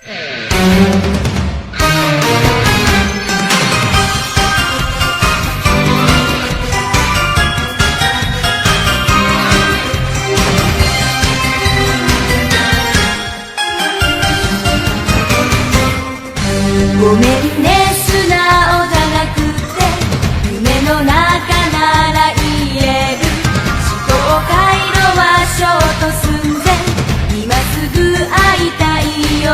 ごめんね素直じゃなくて夢の中なら言える思考回路はショート寸前今すぐ会いたいよ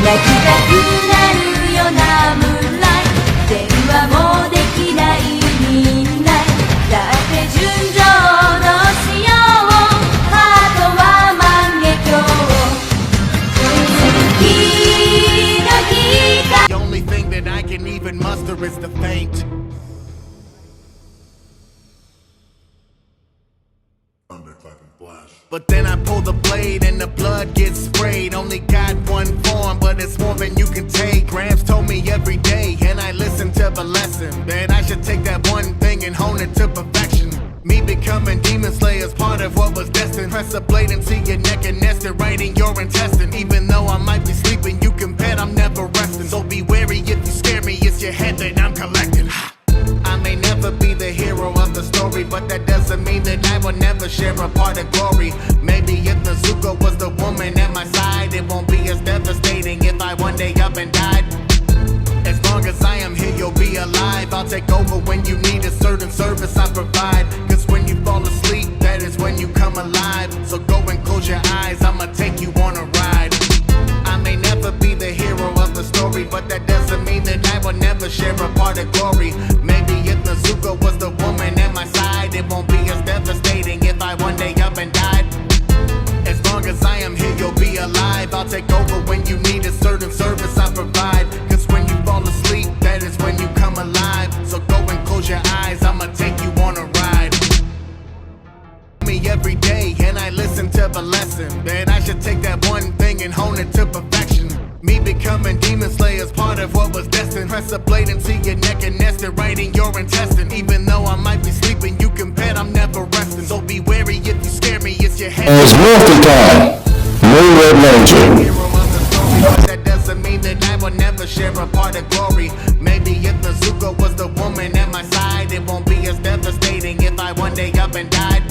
泣きたくなるよなムーンライト電話もできないみんなだって純情のしようハートは万華鏡The only thing that I can even muster is the faint. Thunderclapping flash. But then I pull the blade and the blood gets sprayed. Only got one form, but it's more than you can take. Gramps told me every day, and I listened to the lesson that I should take that one thing and hone it to perfection. Me becoming Demon Slayer's part of what was destined. Press a blade into your neck and nest it right in your intestine. Even though I might be sleeping, you can bet I'm never resting. So be wary if you scare me, it's your head that I'm collecting. I may never be the hero of the story, but that doesn't mean that I will never share a part of glory. Maybe if Nezuko was the woman at my side, it won't be as devastating if I one day up and died. As long as I am here, you'll be alive. I'll take over when you need a certain service I provide. Cause when you fall asleep, that is when you come alive. So go and close your eyes, I'ma take you on a ride. I may never be the hero of the story, but that doesn't mean that I will never share a part of glory. Maybe if Nezuko was the woman at my side, it won't be as devastating if I one day up and died. As long as I am here, you'll be alive. I'll take over when you need a certain service I provide. Cause when you fall asleep, that is when you come alive. So go and close your eyes, I'ma take you on a ride. Me every day, and I listen to the lesson that I should take that one thing and hone it to perfection. Me becoming Demon Slayer's part of what was destined. Press a blade into your neck and nest it right in your intestine. Even though I might be sleeping, you can bet I'm never resting. So be wary if you scare me, it's your head. It's Morphin time. Moon Red Ranger. That doesn't mean that I will never share a part of glory. Maybe if Nezuko was the woman at my side, it won't be as devastating if I one day up and died.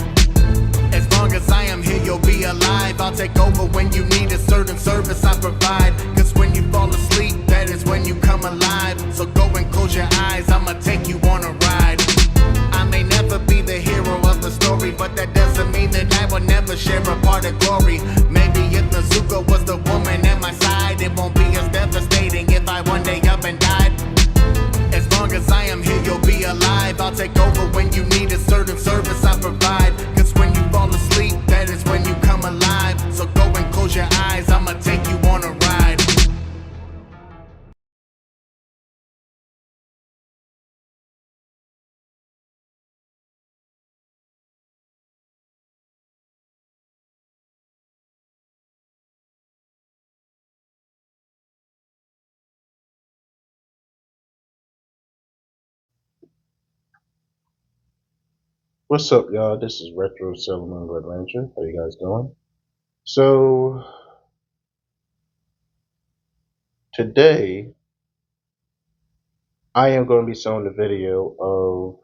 As long as I am here, you'll be alive. I'll take over when you need a certain service I provide. Cause when you fall asleep, that is when you come alive. So go and close your eyes, I'ma take you on a ride. I may never be the hero of the story, but that doesn't mean that I will never share a part of glory. Maybe if Nezuko was the woman at my side, it won't be as devastating if I one day up and died. As long as I am here, you'll be alive. I'll take over when you need a certain service I provide. Cause when you fall asleep, that is when you come alive. So go and close your eyes, I'ma take you on a ride. What's up, y'all? This is Retro Moon Red Ranger. How you guys doing? So today I am going to be showing the video of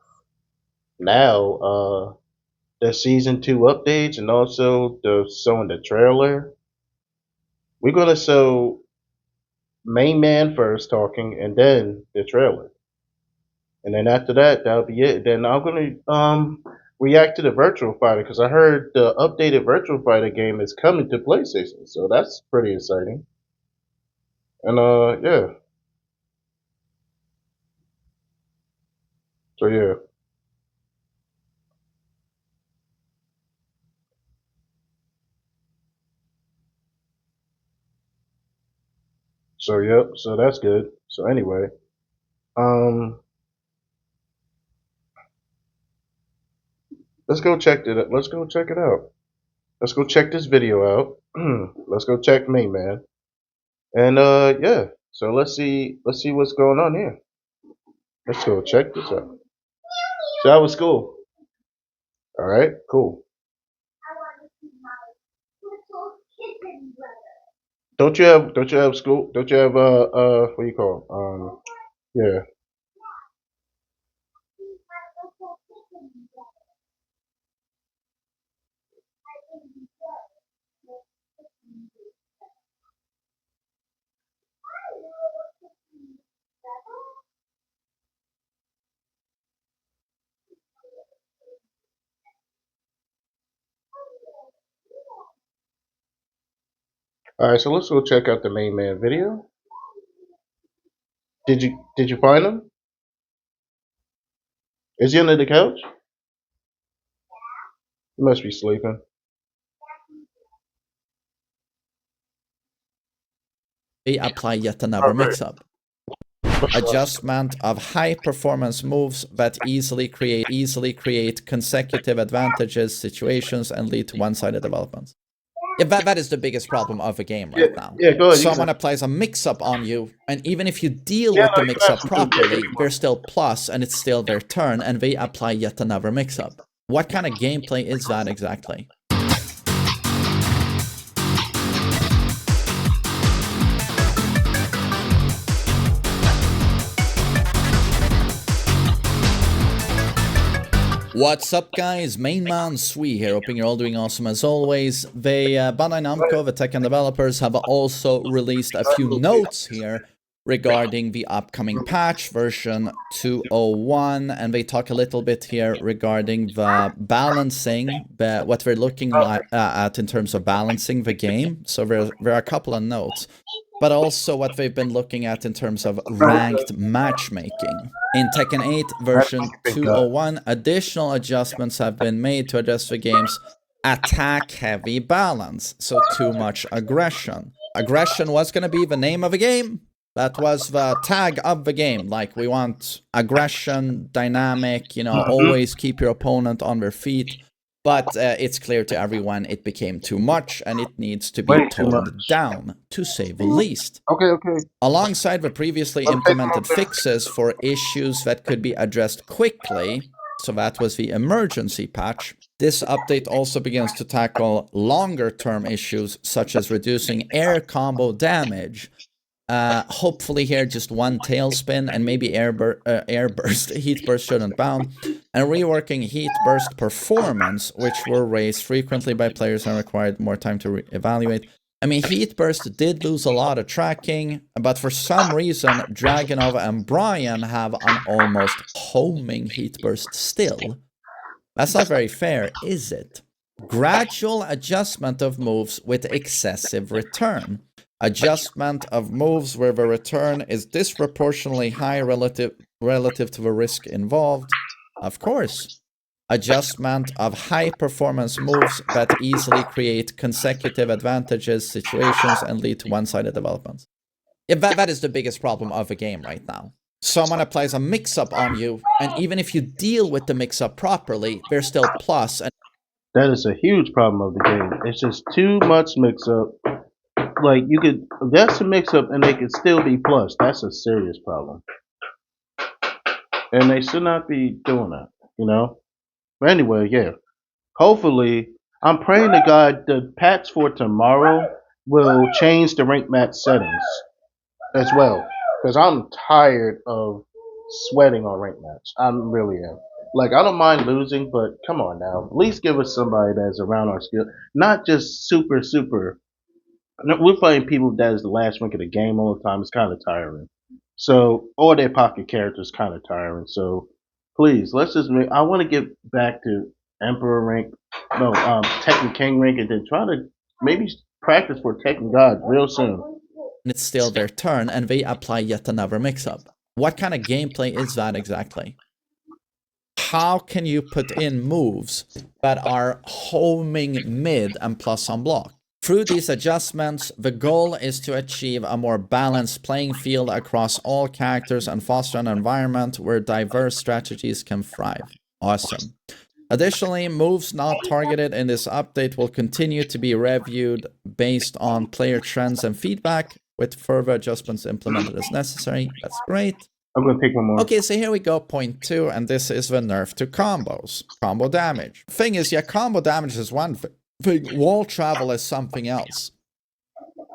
now the season 2 updates and also showing the trailer. We're going to show main man first talking and then the trailer. And then after that, that'll be it. Then I'm going to react to the Virtual Fighter because I heard the updated Virtual Fighter game is coming to PlayStation. So that's pretty exciting. And yeah. So yeah. So yep, so that's good. So anyway, let's go check it. Let's go check it out. Let's go check this video out. Let's go check me, man. And yeah. So let's see what's going on here. Let's go check this out. So that was cool. All right, cool. Don't you have school? Don't you have what do you call yeah. All right, so let's go check out the main man video. Did you find him? Is he under the couch? He must be sleeping. We apply yet another mix-up. Adjustment of high-performance moves that easily create consecutive advantages, situations, and lead to one-sided developments. Yeah, that is the biggest problem of the game right now. Yeah, go ahead. Someone applies a mix-up on you, and even if you deal Yeah, with the no, you mix-up have to do- properly, they're still plus, and it's still their turn, and they apply yet another mix-up. What kind of gameplay is that exactly? What's up, guys? Main man Sui here, hoping you're all doing awesome as always. Bandai Namco, the Tekken developers, have also released a few notes here regarding the upcoming patch, version 201, and they talk a little bit here regarding the balancing, what we're looking at in terms of balancing the game. So there are a couple of notes, but also what they've been looking at in terms of ranked matchmaking. In Tekken 8 version 201, additional adjustments have been made to address the game's attack-heavy balance, so too much aggression. Aggression was going to be the name of the game. That was the tag of the game. Like, we want aggression, dynamic, always keep your opponent on their feet. But it's clear to everyone it became too much, and it needs to be toned down, to say the least. Okay. Alongside the previously implemented fixes for issues that could be addressed quickly, so that was the emergency patch, this update also begins to tackle longer-term issues such as reducing air combo damage. Hopefully here just one tailspin and maybe air burst, heat burst shouldn't bound, and reworking heat burst performance, which were raised frequently by players and required more time to evaluate. I mean, heat burst did lose a lot of tracking, but for some reason, Dragonov and Brian have an almost homing heat burst still. That's not very fair, is it? Gradual adjustment of moves with excessive return. Adjustment of moves where the return is disproportionately high relative to the risk involved. Of course. Adjustment of high-performance moves that easily create consecutive advantages, situations, and lead to one-sided developments. Yeah, that is the biggest problem of the game right now. Someone applies a mix-up on you, and even if you deal with the mix-up properly, they're still plus. And That is a huge problem of the game. It's just too much mix up. Like that's a mix up, and they could still be plus. That's a serious problem, and they should not be doing that. But anyway, yeah. Hopefully, I'm praying to God the patch for tomorrow will change the rank match settings as well, because I'm tired of sweating on rank match. I really am. Like, I don't mind losing, but come on now. At least give us somebody that's around our skill, not just super super. No, we're fighting people that is the last rank of the game all the time. It's kind of tiring. So, or their pocket characters kind of tiring. So, please, let's just make. I want to get back to Emperor rank, no, Tekken King rank, and then try to maybe practice for Tekken God real soon. it's still their turn, and they apply yet another mix-up. What kind of gameplay is that exactly? How can you put in moves that are homing mid and plus on block? Through these adjustments, the goal is to achieve a more balanced playing field across all characters and foster an environment where diverse strategies can thrive. Awesome. Additionally, moves not targeted in this update will continue to be reviewed based on player trends and feedback, with further adjustments implemented as necessary. That's great. I'm going to take one more. Okay, so here we go, point 2, and this is the nerf to combos. Combo damage. Thing is, yeah, combo damage is one thing. Wall travel is something else.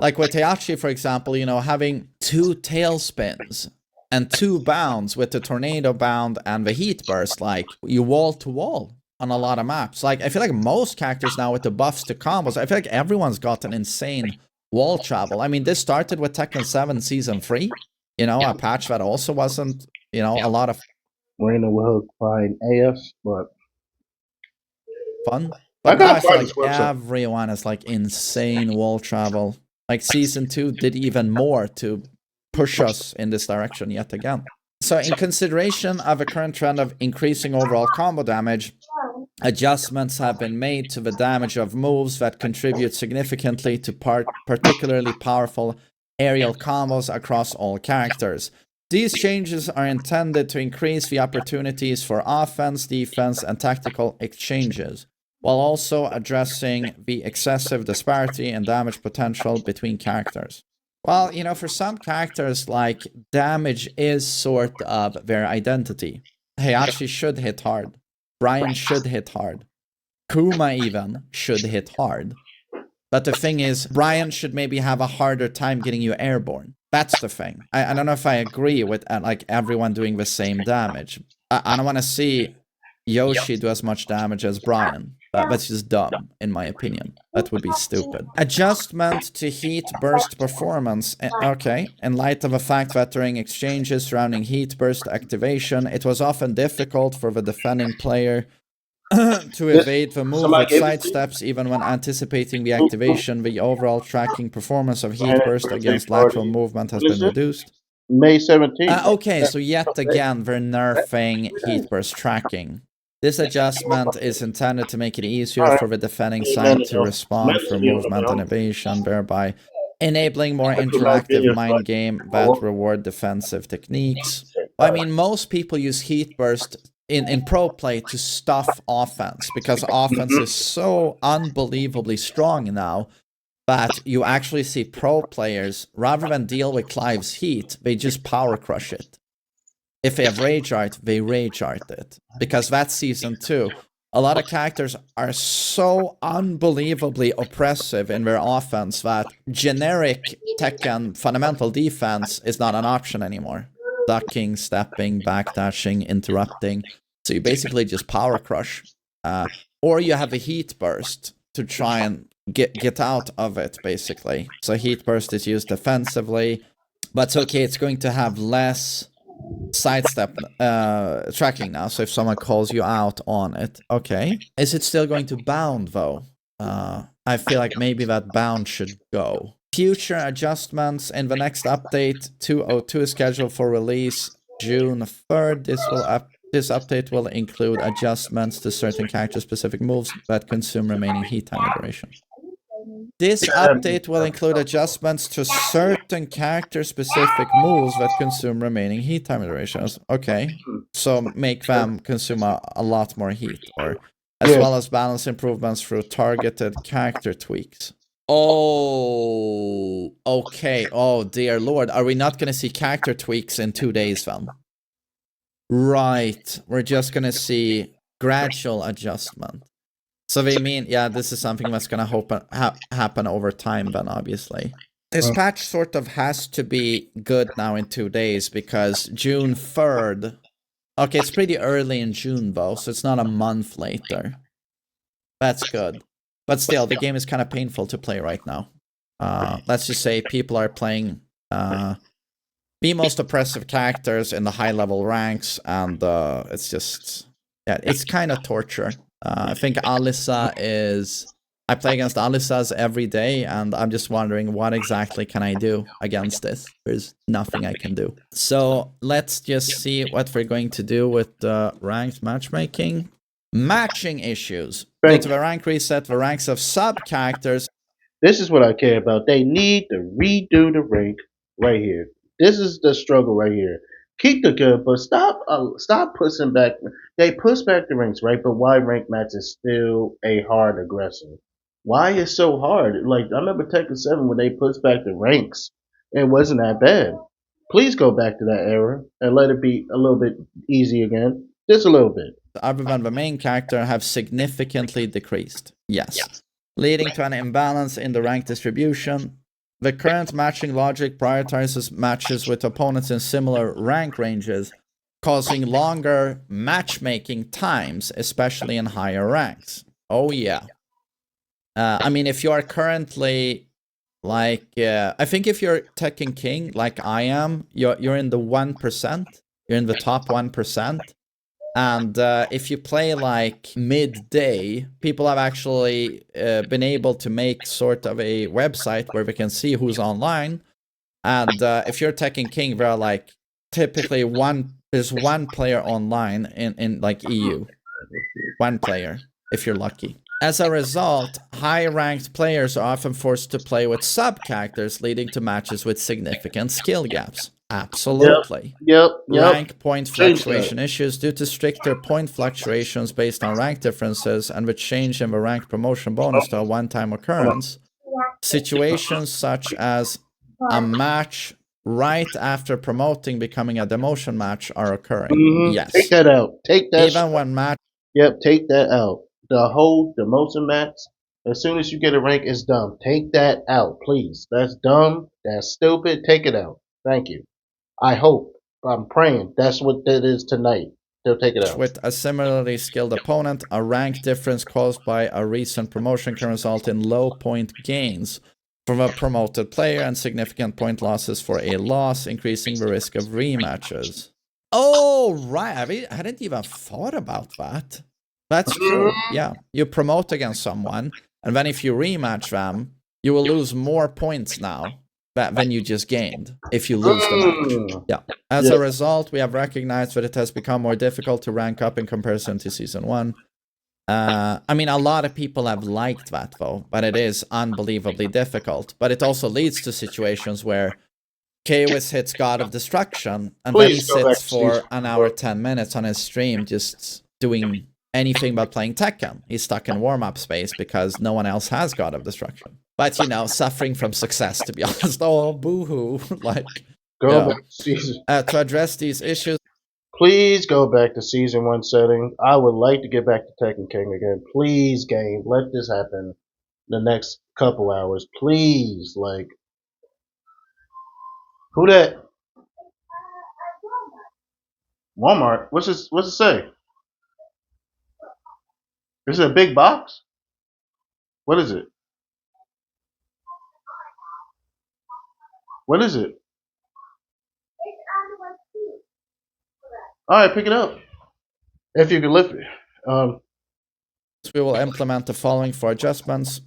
Like with Heihachi, for example, having 2 tailspins and 2 bounds with the tornado bound and the heat burst, like you wall to wall on a lot of maps. Like I feel like most characters now with the buffs to combos, I feel like everyone's got an insane wall travel. I mean, this started with Tekken 7 Season 3, a patch that also wasn't, a lot of Marina will find AF, but fun. I But now gotta I feel find this like website. everyone is like insane wall travel. Like Season 2 did even more to push us in this direction yet again. So in consideration of a current trend of increasing overall combo damage, adjustments have been made to the damage of moves that contribute significantly to particularly powerful aerial combos across all characters. These changes are intended to increase the opportunities for offense, defense, and tactical exchanges, while also addressing the excessive disparity in damage potential between characters. Well, for some characters, like, damage is sort of their identity. Heihachi should hit hard. Brian should hit hard. Kuma even should hit hard. But the thing is, Brian should maybe have a harder time getting you airborne. That's the thing. I don't know if I agree with like everyone doing the same damage. I don't want to see Yoshi do as much damage as Brian. That's just dumb, in my opinion. That would be stupid. Adjustment to heat burst performance. Okay, in light of the fact that during exchanges surrounding heat burst activation, it was often difficult for the defending player to evade the move with sidesteps even when anticipating the activation. The overall tracking performance of heat burst against lateral movement has been reduced. May 17th. Okay, so yet again, they're nerfing heat burst tracking. This adjustment is intended to make it easier for the defending side to respond through movement and evasion, thereby enabling more interactive mind game that reward defensive techniques. I mean, most people use heat burst in pro play to stuff offense, because offense is so unbelievably strong now that you actually see pro players, rather than deal with Clive's heat, they just power crush it. If they have Rage Art, they Rage Art it. Because that's Season 2. A lot of characters are so unbelievably oppressive in their offense that generic Tekken fundamental defense is not an option anymore. Ducking, stepping, backdashing, interrupting. So you basically just power crush. Or you have a heat burst to try and get out of it, basically. So heat burst is used defensively. But it's okay, it's going to have less sidestep tracking now. So if someone calls you out on it, okay. Is it still going to bound, though? I feel like maybe that bound should go. Future adjustments in the next update 2.02 is scheduled for release June 3rd. This update will include adjustments to certain character-specific moves that consume remaining heat time duration. This update will include adjustments to certain character-specific moves that consume remaining heat time durations. Okay, so make them consume a lot more heat, or as well as balance improvements through targeted character tweaks. Oh, okay. Oh, dear Lord. Are we not going to see character tweaks in 2 days, then? Right. We're just going to see gradual adjustment. So they mean, yeah, this is something that's going to happen over time, then, obviously. This patch sort of has to be good now in 2 days, because June 3rd... Okay, it's pretty early in June, though, so it's not a month later. That's good. But still, the game is kind of painful to play right now. Let's just say people are playing the most oppressive characters in the high-level ranks, and it's just... Yeah, it's kind of torture. I think Alisa is... I play against Alisas every day, and I'm just wondering what exactly can I do against this. There's nothing I can do. So let's just see what we're going to do with the ranked matchmaking. Matching issues. Go to the rank reset, the ranks of sub-characters. This is what I care about. They need to redo the rank right here. This is the struggle right here. Keep the good, but stop pushing back. They push back the ranks, right? But why rank match is still a hard aggressor? Why is so hard? Like, I remember Tekken 7 when they pushed back the ranks. It wasn't that bad. Please go back to that era and let it be a little bit easy again. Just a little bit. Other than the main character, have significantly decreased. Yes. Leading to an imbalance in the rank distribution. The current matching logic prioritizes matches with opponents in similar rank ranges, causing longer matchmaking times, especially in higher ranks. Oh yeah. I mean, if you are currently like, I think if you're Tekken King like I am, you're in the 1%. You're in the top 1%. And if you play like midday, people have actually been able to make sort of a website where we can see who's online. And if you're Tekken King, there are like typically there's one player online in like EU. One player, if you're lucky. As a result, high-ranked players are often forced to play with sub-characters, leading to matches with significant skill gaps. Absolutely. Yep. Rank point fluctuation issues due to stricter point fluctuations based on rank differences and the change in the rank promotion bonus to a one-time occurrence. Situations such as a match right after promoting becoming a demotion match are occurring. Mm-hmm. Yes. Take that out. Take that. Even when match. Yep. Take that out. The whole demotion match. As soon as you get a rank, it's dumb. Take that out, please. That's dumb. That's stupid. Take it out. Thank you. I hope. I'm praying. That's what that is tonight. They'll take it out. With a similarly skilled opponent, a rank difference caused by a recent promotion can result in low point gains from a promoted player and significant point losses for a loss, increasing the risk of rematches. Oh, right. I hadn't even thought about that. That's true. Yeah. You promote against someone, and then if you rematch them, you will lose more points now than you just gained if you lose the match. Yeah. As a result, we have recognized that it has become more difficult to rank up in comparison to Season 1. I mean, a lot of people have liked that, though, but it is unbelievably difficult. But it also leads to situations where Kawis hits God of Destruction, and then he sits for an hour, 10 minutes on his stream just doing anything but playing Tekken. He's stuck in warm-up space because no one else has God of Destruction. But, you know, suffering from success, to be honest. Oh, boo-hoo. Like, go back to season. To address these issues. Please go back to Season 1 setting. I would like to get back to Tekken King again. Please, game. Let this happen the next couple hours. Please. Like, who that? Walmart. What's it say? Is it a big box? What is it? What is it? All right, pick it up. If you can lift it. We will implement the following for adjustments.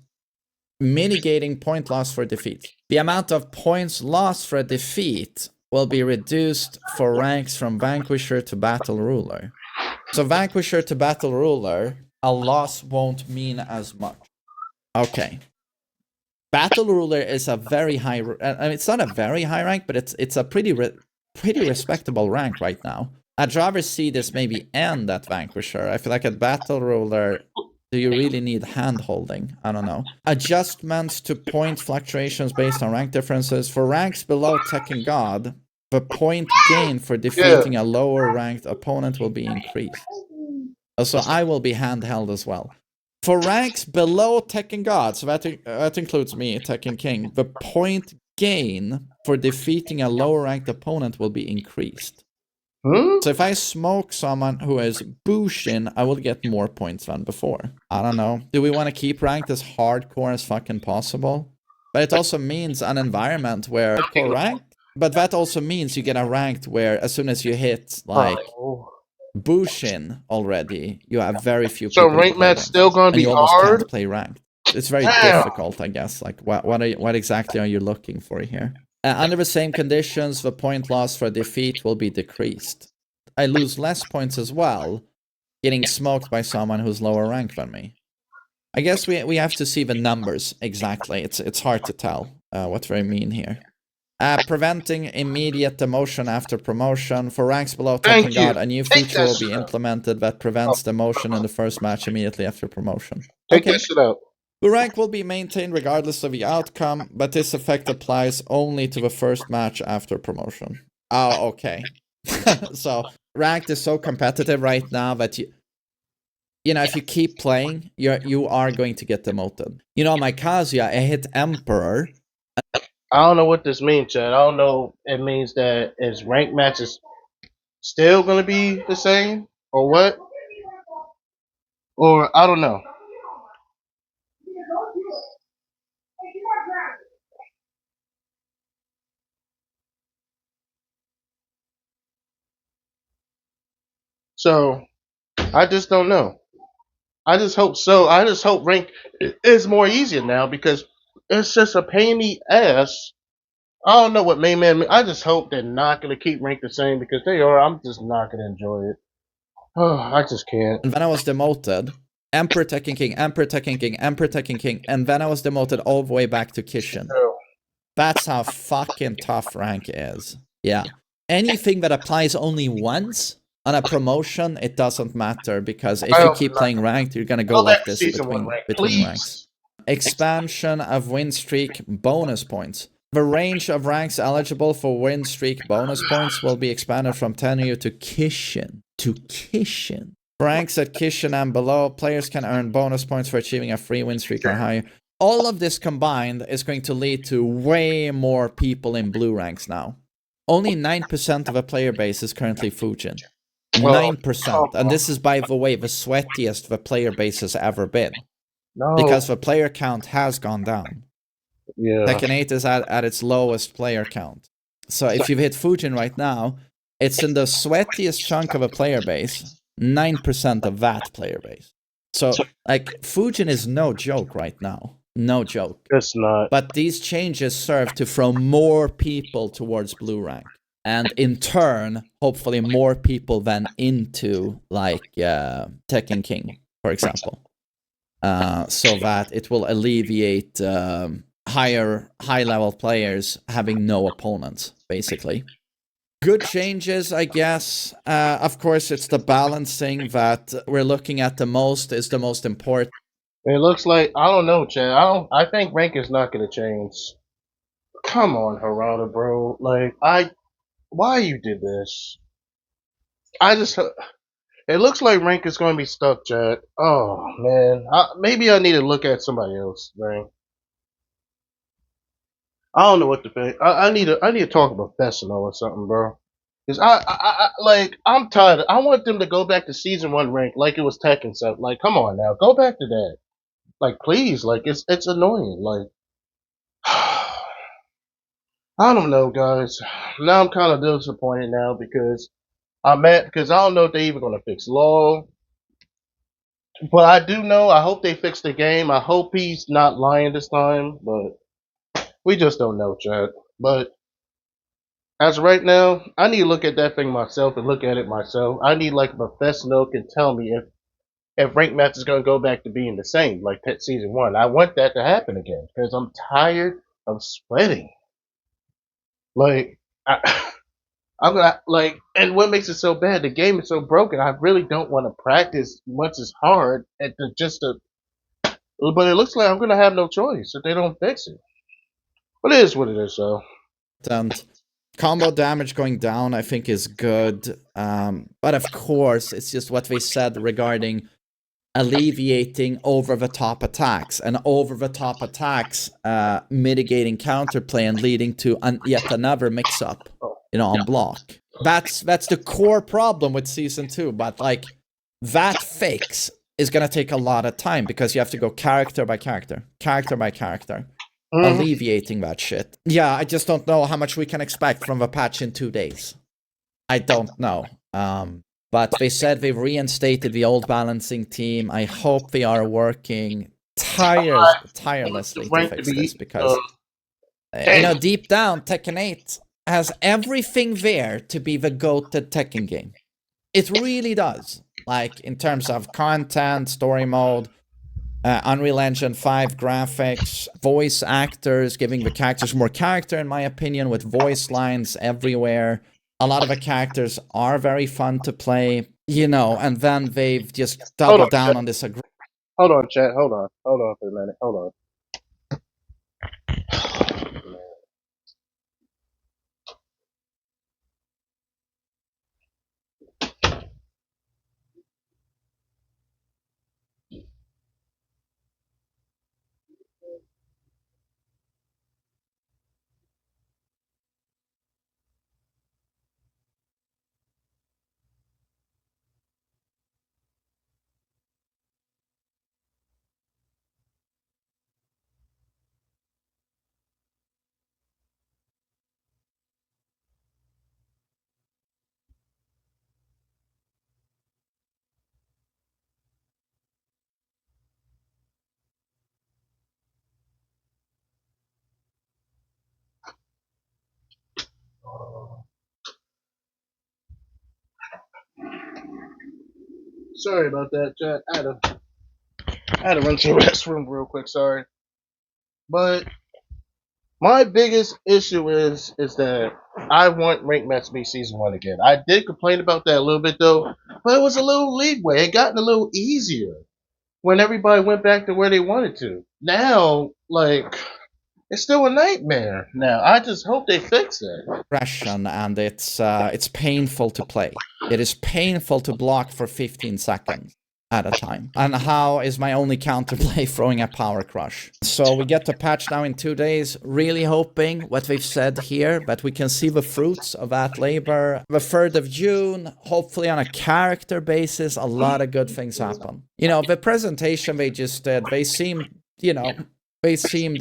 Mitigating point loss for defeat. The amount of points lost for a defeat will be reduced for ranks from Vanquisher to Battle Ruler. So Vanquisher to Battle Ruler, a loss won't mean as much. Okay. Battle Ruler is a very high... I mean, it's not a very high rank, but it's a pretty respectable rank right now. I'd rather see this maybe end at Vanquisher. I feel like at Battle Ruler, do you really need hand-holding? I don't know. Adjustments to point fluctuations based on rank differences. For ranks below Tekken God, the point gain for defeating a lower-ranked opponent will be increased. Also, I will be handheld as well. For ranks below Tekken God, so that includes me, Tekken King, the point gain for defeating a lower-ranked opponent will be increased. So if I smoke someone who is Bushin, I will get more points than before. I don't know. Do we want to keep ranked as hardcore as fucking possible? But it also means an environment where hardcore ranked. But that also means you get a ranked where as soon as you hit like Bushin already, you have very few people. So rank match still going to be hard? And you almost can't play ranked. It's very difficult, I guess. Like what exactly are you looking for here? Under the same conditions, the point loss for defeat will be decreased. I lose less points as well, getting smoked by someone who's lower rank than me. I guess we have to see the numbers exactly. It's hard to tell what they mean here. Preventing immediate demotion after promotion. For ranks below Tekken God, a new feature will be implemented that prevents demotion in the first match immediately after promotion. Take that shit out. The rank will be maintained regardless of the outcome, but this effect applies only to the first match after promotion. Oh, okay. So, ranked is so competitive right now that you know, if you keep playing, you are going to get demoted. You know, my Kazuya, I hit Emperor. I don't know what this means, Chad. I don't know. It means that is rank matches still gonna be the same, or what? Or I don't know. So I just don't know. I just hope so. I just hope rank is more easier now because it's just a pain in the ass. I don't know what main man. I just hope they're not gonna keep rank the same because they are. I'm just not gonna enjoy it. Oh, I just can't. And when I was demoted, Emperor Tekken King, Emperor Tekken King, Emperor Tekken King, and then I was demoted all the way back to Kishin. That's how fucking tough rank is. Yeah. Anything that applies only once on a promotion, it doesn't matter because if you keep playing ranked, you're gonna go Go back like to this season one rank, between ranks. please. Expansion of win streak bonus points. The range of ranks eligible for win streak bonus points will be expanded from Tenryu to Kishin. For ranks at Kishin and below, players can earn bonus points for achieving a free win streak or higher. All of this combined is going to lead to way more people in blue ranks now. Only 9% of a player base is currently Fujin. 9%. And this is, by the way, the sweatiest the player base has ever been. No. Because the player count has gone down. Yeah. Tekken 8 is at its lowest player count. So if you've hit Fujin right now, it's in the sweatiest chunk of a player base, 9% of that player base. So, like, Fujin is no joke right now. No joke. It's not. But these changes serve to throw more people towards blue rank. And in turn, hopefully more people then into, like, Tekken King, for example. So that it will alleviate high-level players having no opponents, basically. Good changes, I guess. Of course, it's the balancing that we're looking at the most is the most important. It looks like I don't know, Chad. I think rank is not gonna change. Come on, Harada, bro. Like why you did this? I just. It looks like rank is going to be stuck, Chad. Oh man, maybe I need to look at somebody else, man. I don't know what to think. I need to talk to a professional or something, bro. Cause I'm tired. I want them to go back to season one rank like it was Tekken stuff. Like, come on now, go back to that. Like, please, like it's annoying. Like, I don't know, guys. Now I'm kind of disappointed now because I'm mad because I don't know if they're even gonna fix Law. But I do know. I hope they fix the game. I hope he's not lying this time. But we just don't know, Chad. But as of right now, I need to look at that thing myself and look at it myself. I need like a professional can tell me if rank match is gonna go back to being the same like Pet Season 1. I want that to happen again because I'm tired of sweating. Like I'm gonna like, and what makes it so bad? The game is so broken. I really don't want to practice much as hard at the just to. But it looks like I'm gonna have no choice if they don't fix it. But it is what it is, so. And combo damage going down, I think, is good. But of course, it's just what they said regarding alleviating over-the-top attacks, and over-the-top attacks mitigating counterplay and leading to yet another mix-up, on block. That's the core problem with Season 2, but, like, that fix is gonna take a lot of time because you have to go character by character, alleviating that shit. Yeah, I just don't know how much we can expect from the patch in 2 days. I don't know. But they said they've reinstated the old balancing team. I hope they are working tirelessly to fix this because, deep down, Tekken 8 has everything there to be the goated Tekken game. It really does. Like, in terms of content, story mode, Unreal Engine 5 graphics, voice actors, giving the characters more character, in my opinion, with voice lines everywhere. A lot of the characters are very fun to play, and then they've just doubled down on this. Hold on, chat. Hold on for a minute. Hold on. Sorry about that, chat. I had to run to the restroom real quick. Sorry, but my biggest issue is that I want Rank Match to be season 1 again. I did complain about that a little bit though, but it was a little leeway. It gotten a little easier when everybody went back to where they wanted to. Now, like, it's still a nightmare. Now, I just hope they fix it. And it's painful to play. It is painful to block for 15 seconds at a time. And how is my only counterplay throwing a power crush? So we get to patch now in 2 days, really hoping what we've said here, but we can see the fruits of that labor. The 3rd of June, hopefully on a character basis, a lot of good things happen. You know, the presentation they just did, they seemed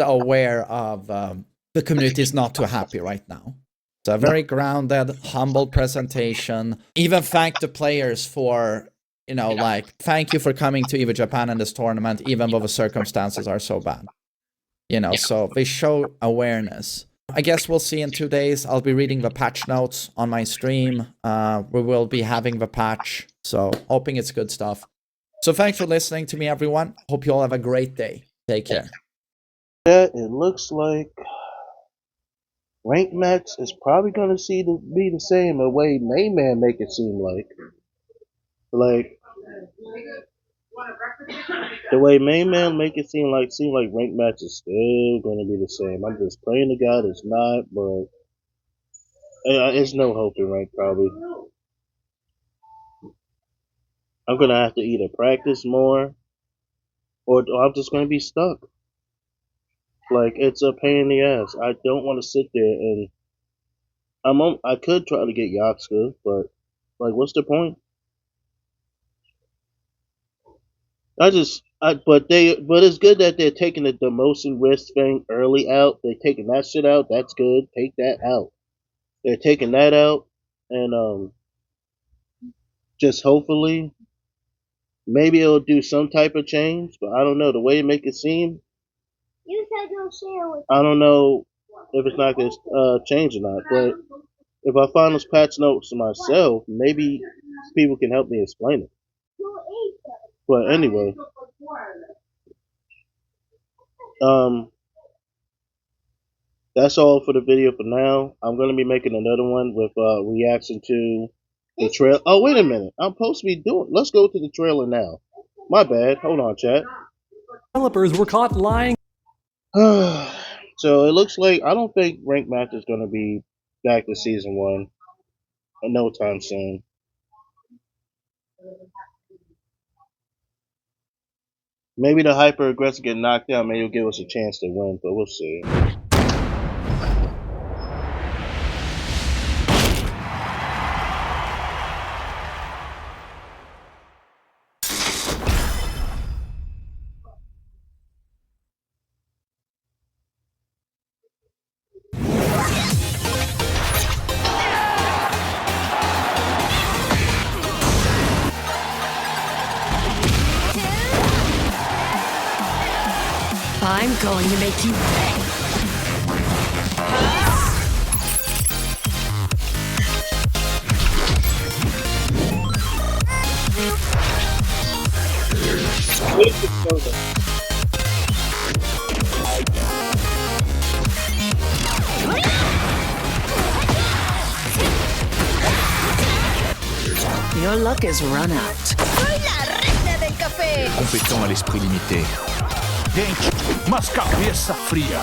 aware of the community is not too happy right now. So a very grounded, humble presentation. Even thank the players for, like, thank you for coming to EVO Japan in this tournament, even though the circumstances are so bad. So they show awareness. I guess we'll see in 2 days. I'll be reading the patch notes on my stream. We will be having the patch. So hoping it's good stuff. So thanks for listening to me, everyone. Hope you all have a great day. Take care. Yeah, it looks like Rank Match is probably gonna be the same the way Main Man make it seem like. Like the way Main Man make it seem like Rank Match is still gonna be the same. I'm just praying to God it's not, but it's no hope in rank probably. I'm gonna have to either practice more or I'm just gonna be stuck. Like, it's a pain in the ass. I don't want to sit there and I could try to get Yakuza, but like, what's the point? But it's good that they're taking the demotion risk thing early out. They're taking that shit out. That's good. Take that out. They're taking that out, and just hopefully, maybe it'll do some type of change. But I don't know the way they make it seem. You said you'll share with me. I don't know if it's not gonna change or not. But if I find those patch notes myself, maybe people can help me explain it. But anyway, that's all for the video for now. I'm gonna be making another one with reaction to the trailer. Oh, wait a minute. I'm supposed to be doing. Let's go to the trailer now. My bad. Hold on, chat. Developers were caught lying. So it looks like I don't think Rank Match is gonna be back to season 1 no time soon. Maybe the hyper aggressive get knocked out. Maybe it'll give us a chance to win, but we'll see. I'm going to make you pay. Your luck is run out. Soy la reina del café. Compétent à l'esprit limité. Gente, mas cabeça fria.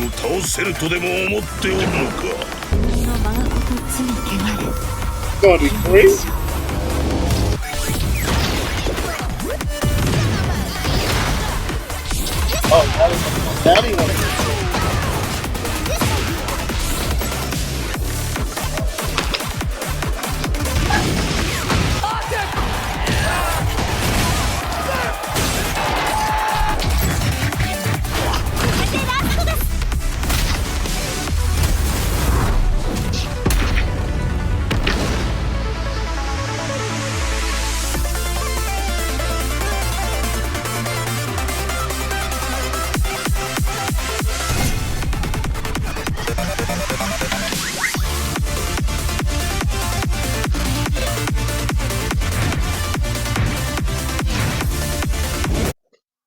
を倒せるとでも思っておるのか。 Gonna be free? Oh, Daddy wants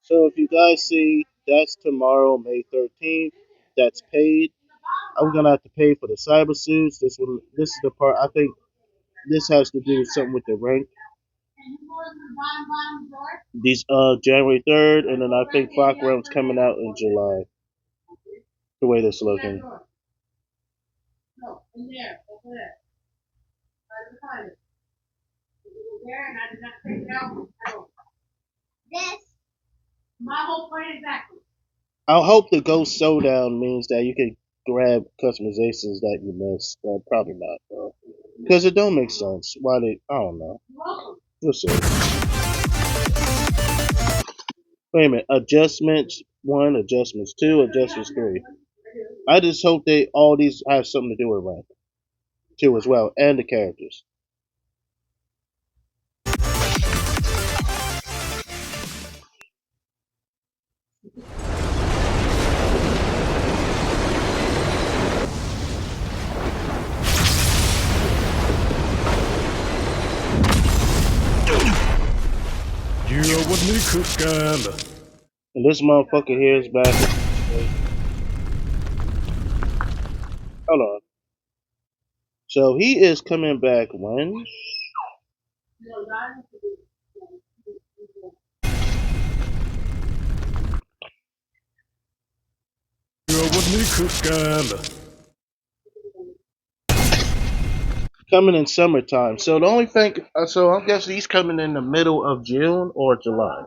So if you guys see, that's tomorrow, May 13th. That's paid. I'm gonna have to pay for the cyber suits. This is the part I think this has to do something with the rank. These January 3rd, and then I think Fox Realm's coming out in July. The way this looking. I hope the Ghost Showdown means that you can grab customizations that you missed. Well, probably not, though. Because it don't make sense. Why they, I don't know. We'll see. Wait a minute. Adjustments 1, adjustments 2, adjustments 3. I just hope all these have something to do with rank 2 as well, and the characters. And this motherfucker here is back. Hold on. So he is coming back when? Coming in summertime. So the only thing, so I'm guessing he's coming in the middle of June or July.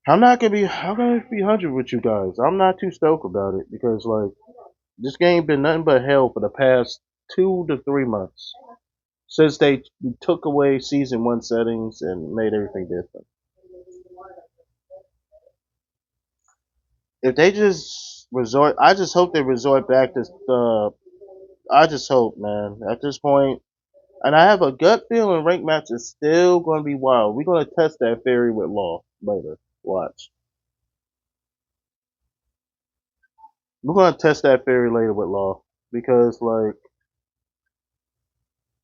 I'm gonna be 100 with you guys. I'm not too stoked about it because like this game been nothing but hell for the past 2 to 3 months since they took away season 1 settings and made everything different. If they just resort, I just hope they resort back to I just hope, man. At this point, and I have a gut feeling rank match is still going to be wild. We're going to test that theory with Law later. Watch. We're going to test that theory later with Law because, like,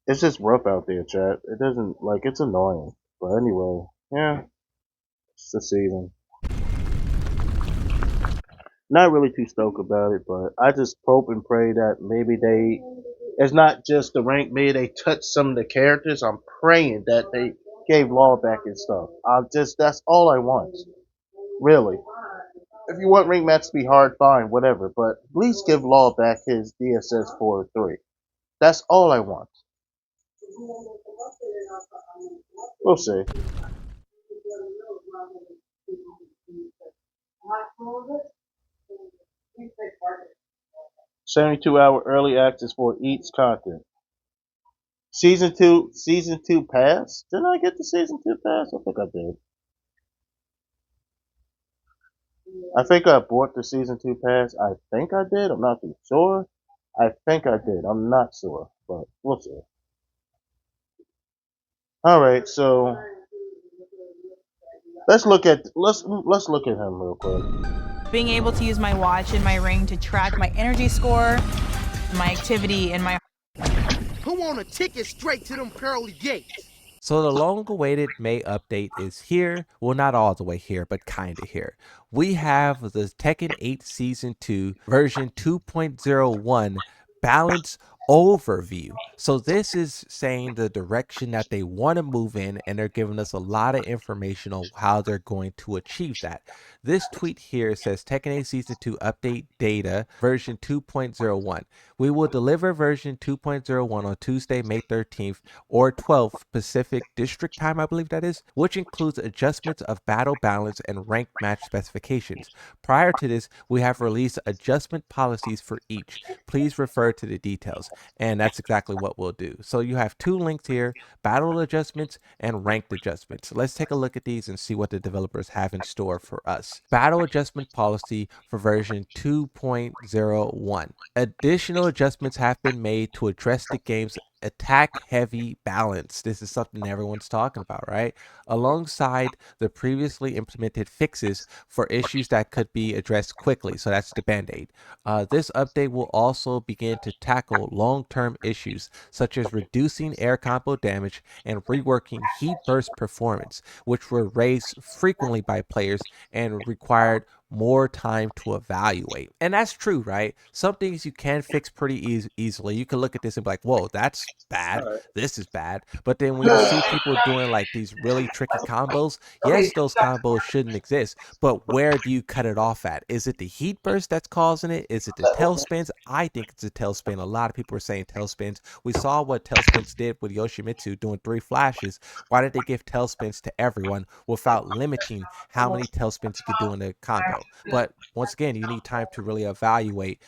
it's just rough out there, chat. It doesn't, like, it's annoying. But anyway, yeah, it's the season. Not really too stoked about it, but I just hope and pray that maybe it's not just the rank, maybe they touch some of the characters. I'm praying that they gave Law back and stuff. That's all I want. Really. If you want ring match to be hard, fine, whatever. But at least give Law back his DSS 4-3. That's all I want. We'll see. 72-hour early access for each content. Season two pass? Didn't I get the season 2 pass? I think I did. I think I bought the season 2 pass. I think I did. I'm not too sure. I think I did. I'm not sure, but we'll see. All right, so let's look at him real quick. Being able to use my watch and my ring to track my energy score, my activity, and my. Who want a ticket straight to them pearly gates? So the long-awaited May update is here. Well, not all the way here, but kind of here. We have the Tekken 8 Season 2 version 2.01 balance overview. So this is saying the direction that they want to move in, and they're giving us a lot of information on how they're going to achieve that. This tweet here says Tekken 8 Season 2 update data version 2.01. We will deliver version 2.01 on Tuesday, May 13th or 12th Pacific District Time, I believe that is, which includes adjustments of battle balance and ranked match specifications. Prior to this, we have released adjustment policies for each. Please refer to the details. And that's exactly what we'll do. So you have two links here, battle adjustments and ranked adjustments. Let's take a look at these and see what the developers have in store for us. Battle adjustment policy for version 2.01. Additional adjustments have been made to address the game's attack heavy balance. This is something everyone's talking about, right? Alongside the previously implemented fixes for issues that could be addressed quickly. So that's the band-aid. This update will also begin to tackle long-term issues such as reducing air combo damage and reworking heat burst performance, which were raised frequently by players and required more time to evaluate. And that's true, right? Some things you can fix pretty easily. You can look at this and be like, whoa, that's bad. This is bad. But then when you see people doing like these really tricky combos, yes, those combos shouldn't exist. But where do you cut it off at? Is it the heat burst that's causing it? Is it the tailspins? I think it's a tailspin. A lot of people are saying tailspins. We saw what tailspins did with Yoshimitsu doing 3 flashes. Why did they give tailspins to everyone without limiting how many tailspins you could do in a combo? But once again, you need time to really evaluate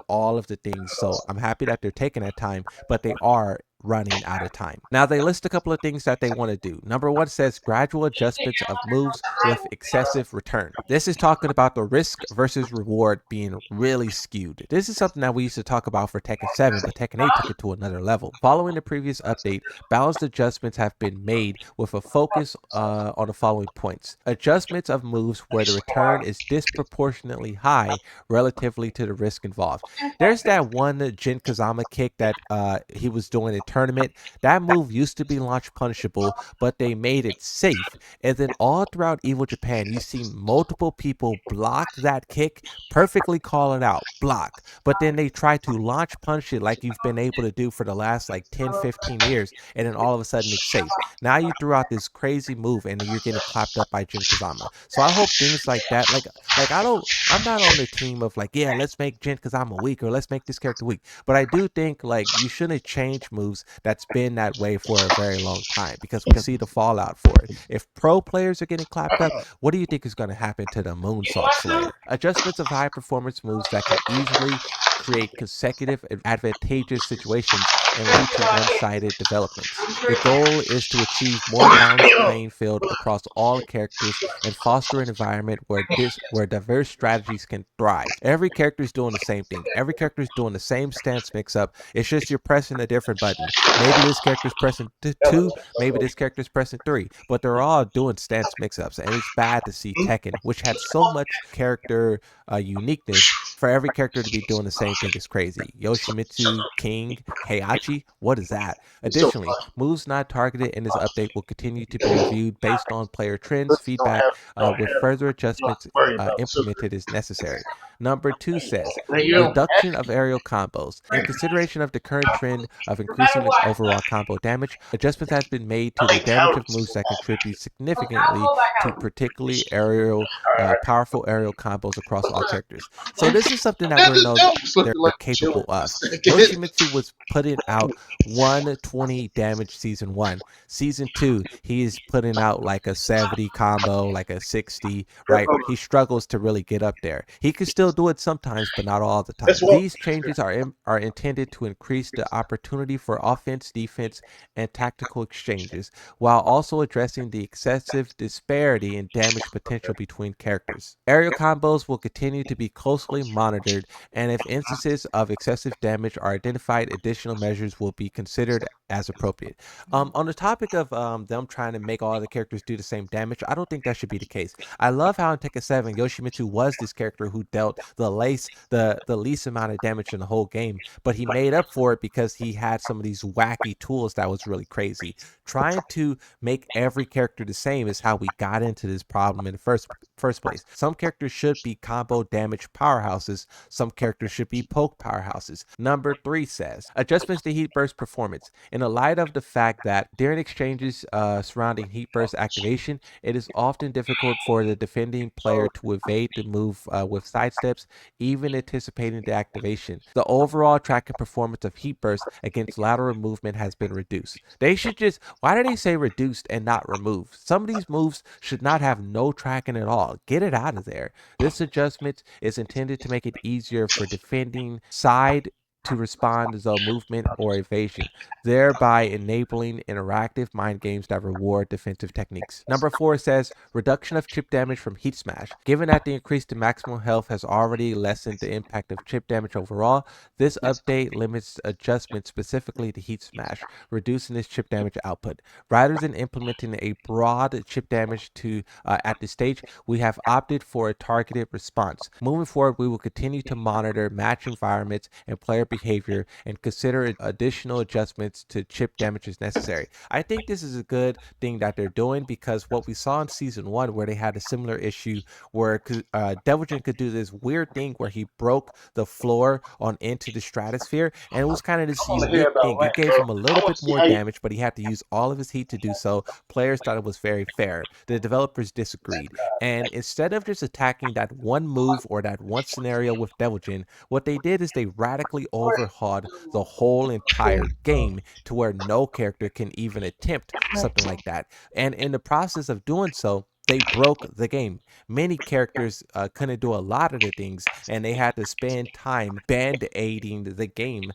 all of the things. So I'm happy that they're taking that time, but they are running out of time. Now they list a couple of things that they want to do. Number one says gradual adjustments of moves with excessive return. This is talking about the risk versus reward being really skewed. This is something that we used to talk about for Tekken 7, but Tekken 8 took it to another level. Following the previous update, balanced adjustments have been made with a focus on the following points. Adjustments of moves where the return is disproportionately high relatively to the risk involved. There's that one Jin Kazama kick that he was doing in tournament. That move used to be launch punishable, but they made it safe. And then all throughout Evil Japan, you've seen multiple people block that kick, perfectly call it out, block. But then they try to launch punish it like you've been able to do for the last like 10, 15 years, and then all of a sudden it's safe. Now you threw out this crazy move and you're getting clapped up by Jin Kazama. So I hope things like that, I'm not on the team of like, yeah, let's make Jin Kazama weak or let's make this character weak. But I do think like you shouldn't change moves that's been that way for a very long time because we see the fallout for it. If pro players are getting clapped up, what do you think is going to happen to the Moonsault Slayer? Adjustments of high performance moves that can easily create consecutive advantageous situations and lead to one-sided developments. The goal is to achieve more balanced playing field across all characters and foster an environment where diverse strategies can thrive. Every character is doing the same thing. Every character is doing the same stance mix-up. It's just you're pressing a different button. Maybe this character is pressing 2, maybe this character is pressing 3, but they're all doing stance mix-ups, and it's bad to see Tekken, which had so much character uniqueness, for every character to be doing the same thing is crazy. Yoshimitsu, King, Heihachi, what is that? Additionally, moves not targeted in this update will continue to be reviewed based on player trends, feedback, with further adjustments implemented as necessary. Number 2 says, reduction of aerial combos. In consideration of the current trend of increasing overall combo damage, adjustments have been made to the damage of moves that contribute significantly to particularly powerful aerial combos across all characters. So this is something that we know they're capable of. Yoshimitsu was putting out 120 damage season 1. Season 2, he is putting out like a 70 combo, like a 60, right? He struggles to really get up there. He can still do it sometimes, but not all the time. These changes are intended to increase the opportunity for offense, defense, and tactical exchanges, while also addressing the excessive disparity in damage potential between characters. Aerial combos will continue to be closely monitored, and if instances of excessive damage are identified, additional measures will be considered as appropriate. On the topic of them trying to make all the characters do the same damage, I don't think that should be the case. I love how in Tekken 7, Yoshimitsu was this character who dealt the least amount of damage in the whole game, but he made up for it because he had some of these wacky tools that was really crazy. Trying to make every character the same is how we got into this problem in the first place. Some characters should be combo damage powerhouses. Some characters should be poke powerhouses. Number 3 says, adjustments to heat burst performance. In the light of the fact that during exchanges surrounding heat burst activation, it is often difficult for the defending player to evade the move with sidesteps, even anticipating the activation. The overall tracking performance of heat burst against lateral movement has been reduced. They should just, why do they say reduced and not removed? Some of these moves should not have no tracking at all. Get it out of there. This adjustment is intended to make it easier for defending side to respond to movement or evasion, thereby enabling interactive mind games that reward defensive techniques. Number 4 says reduction of chip damage from heat smash. Given that the increase to maximum health has already lessened the impact of chip damage overall, this update limits adjustment specifically to heat smash, reducing its chip damage output. Rather than implementing a broad chip damage to at this stage, we have opted for a targeted response. Moving forward, we will continue to monitor match environments and player behavior and consider additional adjustments to chip damage as necessary. I think this is a good thing that they're doing, because what we saw in season 1, where they had a similar issue where Devilgen could do this weird thing where he broke the floor on into the stratosphere, and it was kind of this unique thing. It gave him a little bit more damage, but he had to use all of his heat to do so. Players thought it was very fair. The developers disagreed, and instead of just attacking that one move or that one scenario with Devilgen, what they did is they radically overhauled the whole entire game to where no character can even attempt something like that. And in the process of doing so, they broke the game. Many characters couldn't do a lot of the things, and they had to spend time band-aiding the game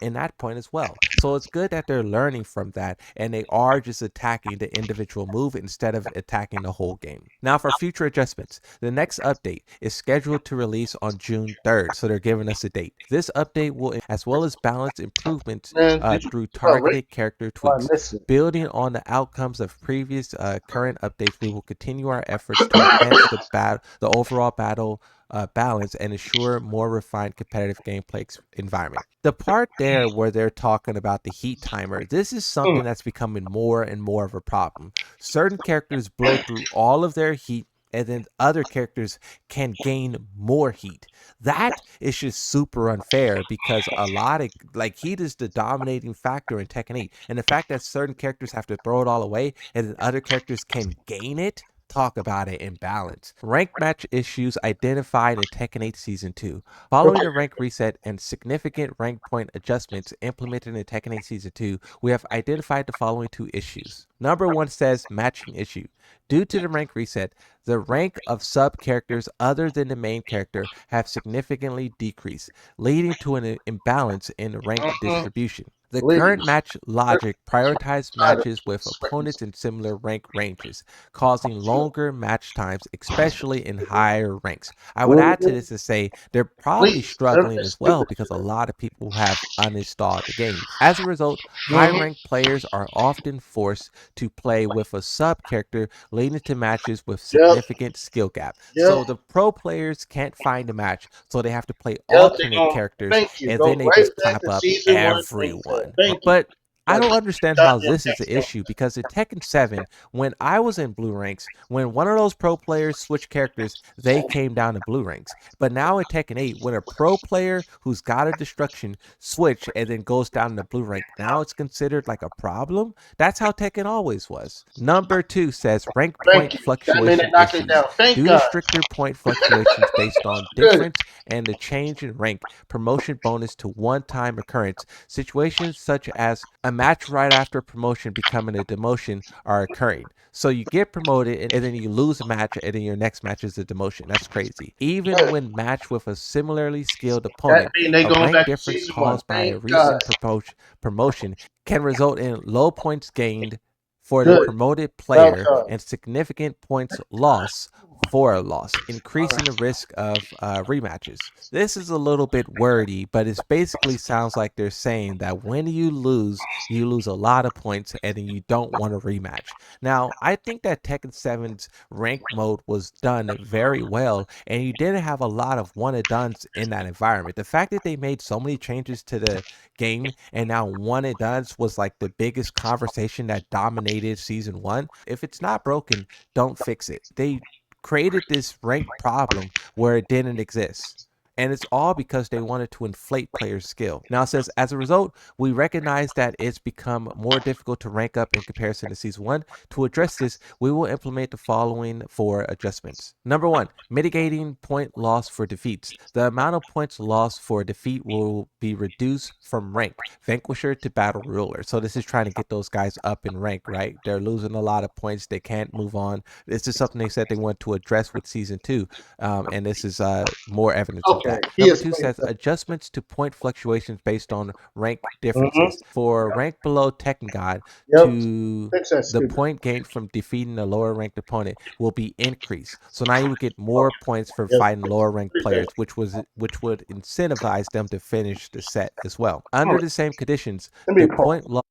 in that point as well. So it's good that they're learning from that, and they are just attacking the individual move instead of attacking the whole game. Now, for future adjustments, the next update is scheduled to release on June 3rd, so they're giving us a date. This update will, as well as balance improvements through targeted character tweaks. Building on the outcomes of previous current updates, we will continue our efforts to enhance the overall battle balance and ensure more refined competitive gameplay environment. The part there where they're talking about the heat timer, this is something that's becoming more and more of a problem. Certain characters blow through all of their heat, and then other characters can gain more heat. That is just super unfair, because a lot of, like, heat is the dominating factor in Tekken 8. And the fact that certain characters have to throw it all away and then other characters can gain it, talk about it in balance. Rank match issues identified in Tekken 8 Season 2. Following the rank reset and significant rank point adjustments implemented in Tekken 8 Season 2, we have identified the following 2 issues. Number 1 says matching issue. Due to the rank reset, the rank of sub-characters other than the main character have significantly decreased, leading to an imbalance in rank distribution. The current match logic prioritizes matches with opponents in similar rank ranges, causing longer match times, especially in higher ranks. I would add to this to say they're probably struggling as well, because a lot of people have uninstalled the game. As a result, high-ranked players are often forced to play with a sub-character, leading to matches with significant skill gap. So the pro players can't find a match, so they have to play alternate characters, and then they just clap up everyone. But I don't understand how this is the issue, because in Tekken 7, when I was in blue ranks, when one of those pro players switched characters, they came down to blue ranks. But now in Tekken 8, when a pro player who's got a destruction switch and then goes down to blue rank, now it's considered like a problem? That's how Tekken always was. Number 2 says rank point fluctuation issues. Due to stricter point fluctuations based on difference and the change in rank, promotion bonus to one-time occurrence, situations such as a match right after promotion becoming a demotion are occurring. So you get promoted and then you lose a match, and then your next match is a demotion. That's crazy. Even when matched with a similarly skilled opponent, a rank difference caused by a recent promotion can result in low points gained for the promoted player and significant points lost for a loss, increasing the risk of rematches. This is a little bit wordy, but it basically sounds like they're saying that when you lose a lot of points and then you don't want a rematch. Now, I think that Tekken 7's rank mode was done very well, and you didn't have a lot of one and dones in that environment. The fact that they made so many changes to the game and now one and dones was like the biggest conversation that dominated season 1. If it's not broken, don't fix it. They created this rank problem where it didn't exist. And it's all because they wanted to inflate players' skill. Now it says, as a result, we recognize that it's become more difficult to rank up in comparison to Season 1. To address this, we will implement the following 4 adjustments. Number 1, mitigating point loss for defeats. The amount of points lost for a defeat will be reduced from rank, Vanquisher to Battle Ruler. So this is trying to get those guys up in rank, right? They're losing a lot of points. They can't move on. This is something they said they want to address with Season 2. And this is more evidence of that. Number 2 says adjustments to point fluctuations based on rank differences. For rank below Tekken God, to the point gained from defeating a lower ranked opponent will be increased. So now you would get more points for fighting lower ranked players, which would incentivize them to finish the set as well. Under the same conditions, the point loss.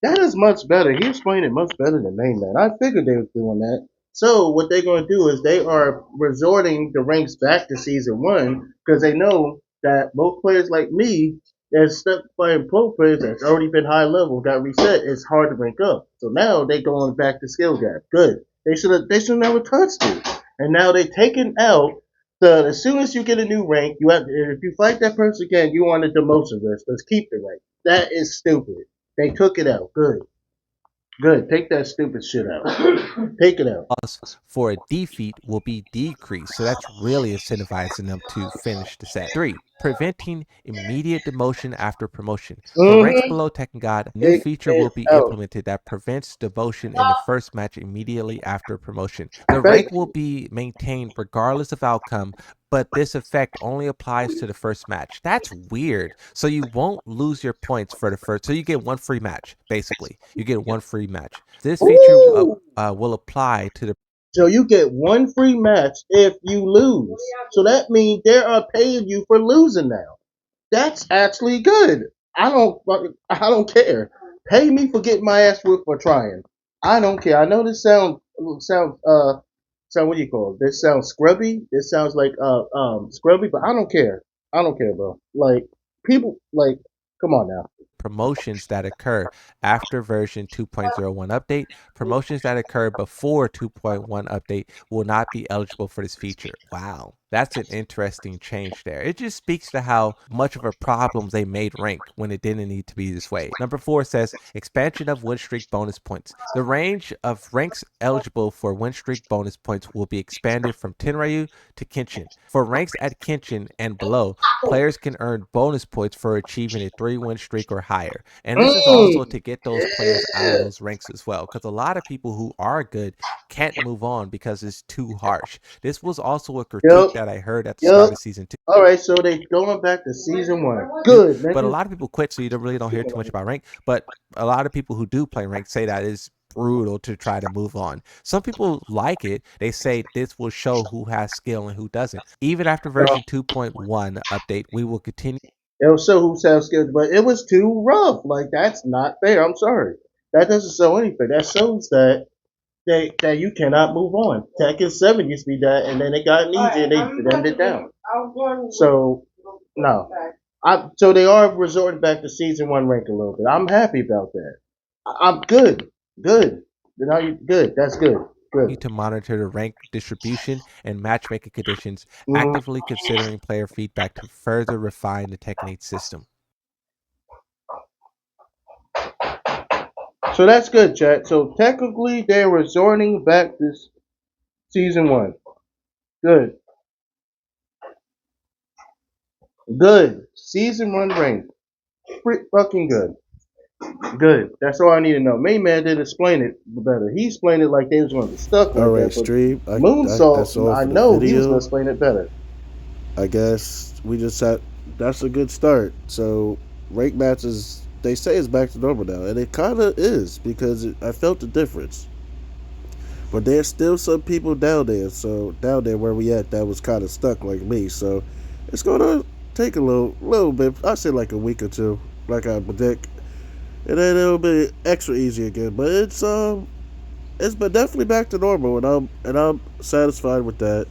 That is much better. He explained it much better than Main Man. I figured they were doing that. So what they're going to do is they are resorting the ranks back to season 1 because they know that most players like me that's stuck playing pro players that's already been high level got reset. It's hard to rank up. So now they going back to skill gap. Good. They should never touched it. And now they taking out the as soon as you get a new rank, you have if you fight that person again, you on a demotion list. Let's keep the rank. That is stupid. They took it out. Good. Good. Take that stupid shit out. Take it out. Loss for a defeat will be decreased. So that's really incentivizing them to finish the set. 3, preventing immediate demotion after promotion. For ranks below Tekken God, a new feature will be implemented that prevents demotion in the first match immediately after promotion. The rank will be maintained regardless of outcome, but this effect only applies to the first match. That's weird. So you won't lose your points for the first. So you get one free match, basically. You get one free match. This feature will apply to the. So you get one free match if you lose. So that means they are paying you for losing now. That's actually good. I don't care. Pay me for getting my ass whipped for trying. I don't care. I know this sound what do you call it? This sounds scrubby. This sounds like scrubby, but I don't care. I don't care, bro. Like people like come on now. Promotions that occur after version 2.01 update. Promotions that occur before 2.1 update will not be eligible for this feature. Wow. That's an interesting change there. It just speaks to how much of a problem they made rank when it didn't need to be this way. Number 4 says expansion of win streak bonus points. The range of ranks eligible for win streak bonus points will be expanded from Tenryu to Kenshin. For ranks at Kenshin and below, players can earn bonus points for achieving a 3-win streak or higher. And this is also to get those players out of those ranks as well, because a lot of people who are good can't move on because it's too harsh. This was also a critique that I heard at the start of season 2. All right, so they going back to season 1. Good, but a lot of people quit, so you really don't hear too much about rank. But a lot of people who do play rank say that it's brutal to try to move on. Some people like it. They say this will show who has skill and who doesn't. Even after version 2.1 update, we will continue. It'll show who sounds skilled, but it was too rough. Like that's not fair. I'm sorry. That doesn't show anything. That shows that that you cannot move on. Tekken 7 used to be that, and then it got easier. They dumbed it down. So no, so they are resorting back to season 1 rank a little bit. I'm happy about that. I'm good. Good. Now you good. That's good. Good. To monitor the rank distribution and matchmaking conditions, actively considering player feedback to further refine the Tekken 8 system. So that's good, chat. So technically, they're resorting back to season 1. Good. Good. Season 1 rank. Pretty fucking good. Good. That's all I need to know. Main Man didn't explain it better. He explained it like they was going to be stuck like Alright, that. stream. Moonsault, I know he was going to explain it better. I guess we just had. That's a good start. So rank matches, they say it's back to normal now, and it kind of is because I felt the difference. But there's still some people down there. So down there where we at, that was kind of stuck like me. So it's gonna take a little bit. I say like a week or two, like I predict, and then it'll be extra easy again. But it's been definitely back to normal, and I'm satisfied with that.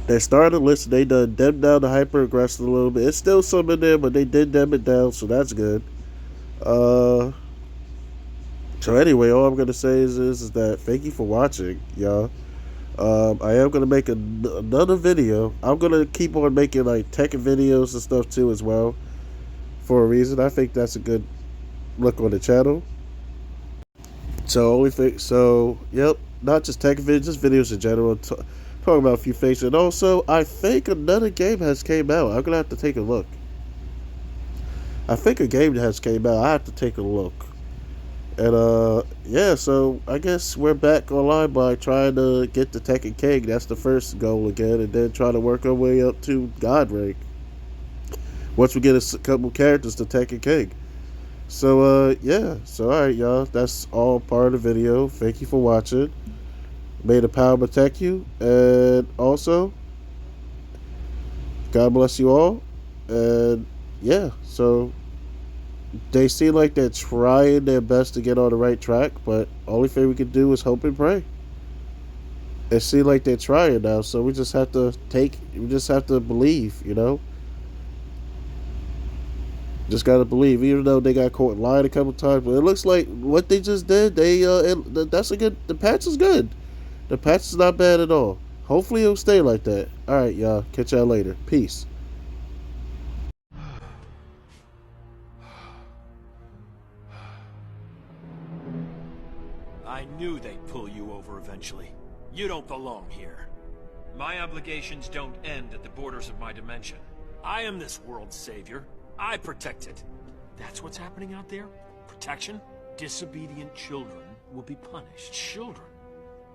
They started to listen. They done dimmed down the hyper aggressive a little bit. It's still some in there, but they did dim it down, so that's good. Uh, so anyway, all I'm gonna say is that thank you for watching, y'all. I am gonna make another video. I'm gonna keep on making like tech videos and stuff too as well, for a reason. I think that's a good look on the channel. So yep, not just tech videos, just videos in general, talking about a few things. And also, I think another game has came out. I'm gonna have to take a look. I think a game has came out. I have to take a look. And yeah, so I guess we're back online by trying to get the Tekken King. That's the first goal again, and then try to work our way up to God rank. Once we get a couple characters to Tekken King. So yeah, so alright y'all, that's all part of the video. Thank you for watching. May the power protect you, and also God bless you all. And yeah, so they seem like they're trying their best to get on the right track, but only thing we can do is hope and pray. It seems like they're trying now, so we just have to believe, you know. Just gotta believe, even though they got caught lying a couple times. But it looks like what they just did, that's a good. The patch is good. The patch is not bad at all. Hopefully it'll stay like that. All right, y'all. Catch y'all later. Peace. I knew they'd pull you over eventually. You don't belong here. My obligations don't end at the borders of my dimension. I am this world's savior. I protect it. That's what's happening out there? Protection? Disobedient children will be punished. Children?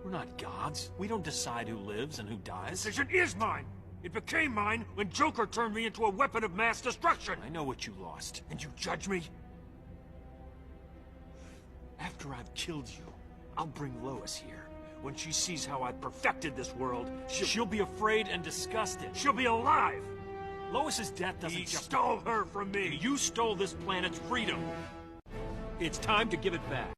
We're not gods. We don't decide who lives and who dies. The decision is mine! It became mine when Joker turned me into a weapon of mass destruction! I know what you lost. And you judge me? After I've killed you, I'll bring Lois here. When she sees how I've perfected this world, she'll be afraid and disgusted. She'll be alive! Lois's death doesn't He stole her from me! You stole this planet's freedom! It's time to give it back.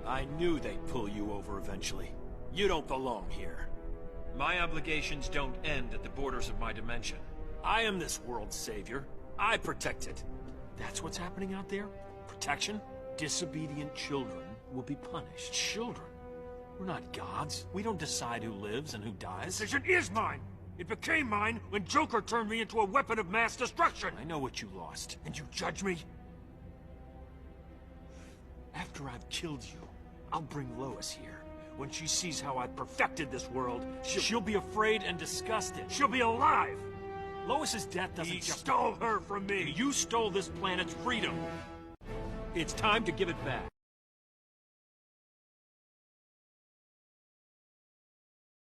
I knew they'd pull you over eventually. You don't belong here. My obligations don't end at the borders of my dimension. I am this world's savior. I protect it. That's what's happening out there? Protection? Disobedient children will be punished. Children? We're not gods. We don't decide who lives and who dies. The decision is mine! It became mine when Joker turned me into a weapon of mass destruction! I know what you lost. And you judge me? After I've killed you, I'll bring Lois here. When she sees how I've perfected this world, she'll be afraid and disgusted. She'll be alive! Lois's death doesn't He stole her from me! You stole this planet's freedom. It's time to give it back.